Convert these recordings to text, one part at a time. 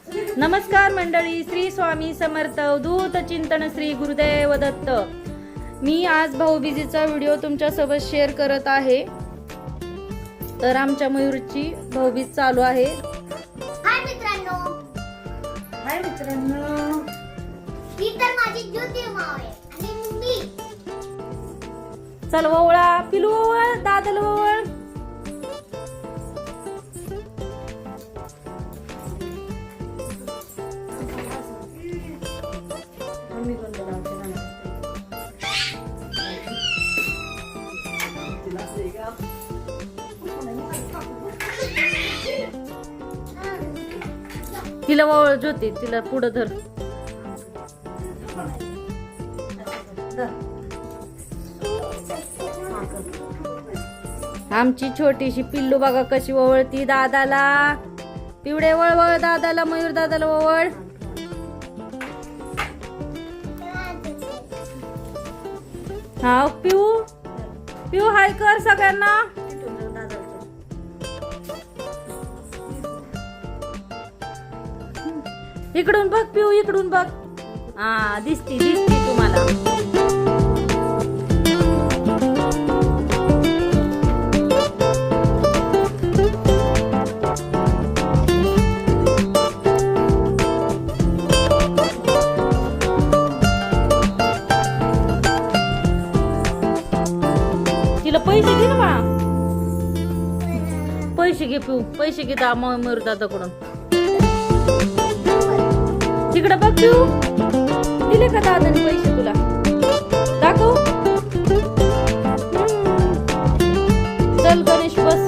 नमस्कार मंडळी, श्री स्वामी समर्थ. दूत चिंतन श्री गुरुदेव दत्त. मी आज भाऊबीजेचा व्हिडिओ तुमच्यासोबत शेअर करत आहे. तर आमच्या मयूरची भाऊबीज चालू आहे. हाय मित्रांनो. हाय मित्रांनो. ही तर माझी ज्योती माव आहे आणि मी. चल वळा पिलू, वळ दादाला वळ. तिला वळ ज्योती, तिला पुढं धर. आमची छोटीशी पिल्लू बघा कशी वळती दादाला. पिवडे वळ दादाला, मयूर दादाला वळ. हा पिऊ, पिऊ हाय कर सगळ्यांना. इकडून बघ पिऊ, इकडून बघ. हा दिसती तुम्हाला. तिला पैसे घे ना बाळा, पैसे घे पिऊ, पैसे घे मयूर दादाकडून. तिकडे बघ पिऊ, दिले का दादाने पैसे तुला? दाखव. चल गणेश बस.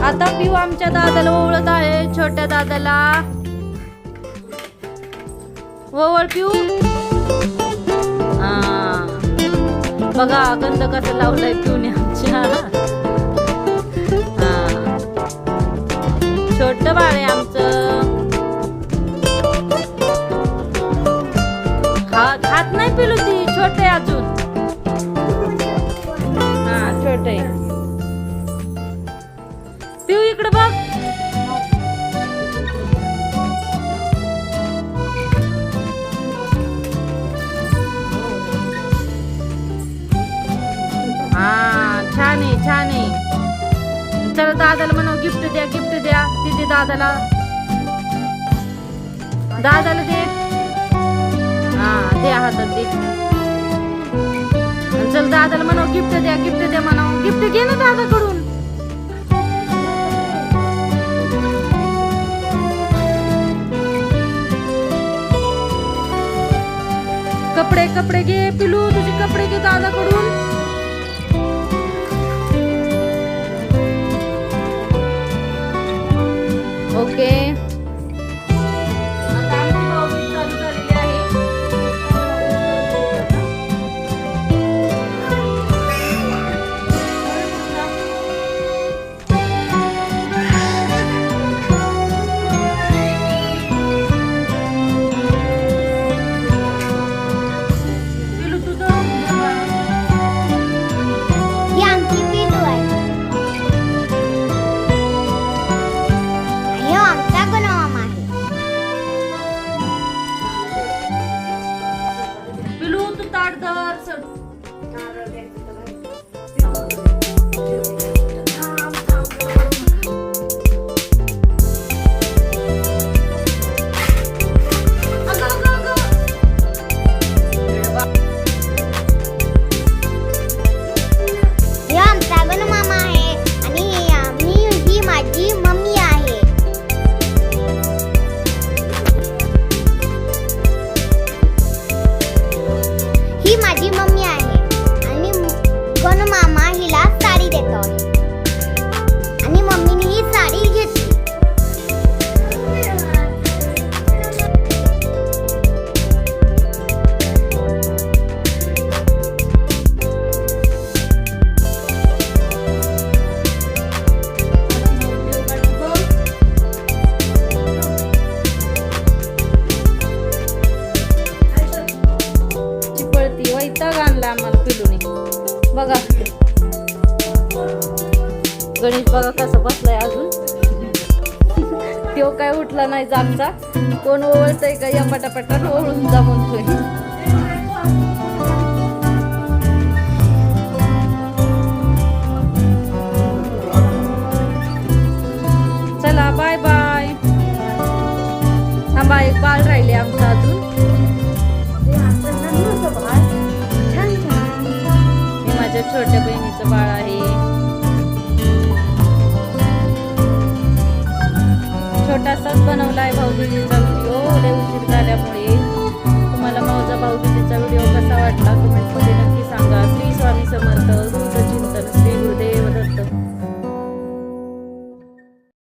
आता पिऊ आमच्या दादाला ओळखत आहे, छोट्या दादाला. वळ पिऊ. हा बघा गंध कसं लावलाय पिऊने आमच्या. छोट बाळ आहे आमचं. खात नाही पिलू, ती छोट आहे अजून. हा छोट आहे. पिऊ इकडे बघ. हा छान आहे, छान आहे. चला दादाला म्हणा गिफ्ट द्या, गिफ्ट द्या. तिथे दादाला दे. हा दे हातात दे. चल दादाला म्हणा गिफ्ट द्या, गिफ्ट द्या म्हणा. गिफ्ट घे ना दादाकडून. कपडे घे पिलू, तुझे कपडे घे दादाकडून. ओके. आता आमची भाऊबीज चालू झालेली आहे. पिलू तुझं गणेश बघा कसं बसलाय अजून. तो काय उठला नाही जागचा. कोण ओवळतय का या पटापटा ओवळून जा म्हणतोय. चला बाय बाय. थांबा एक बाळ राहिले आमचं अजून. हे माझ्या छोट्या बहिणीचं बाळ आहे. छोटासाच बनवलाय भाऊबीजेचा व्हिडिओ लय उशीर झाल्यामुळे.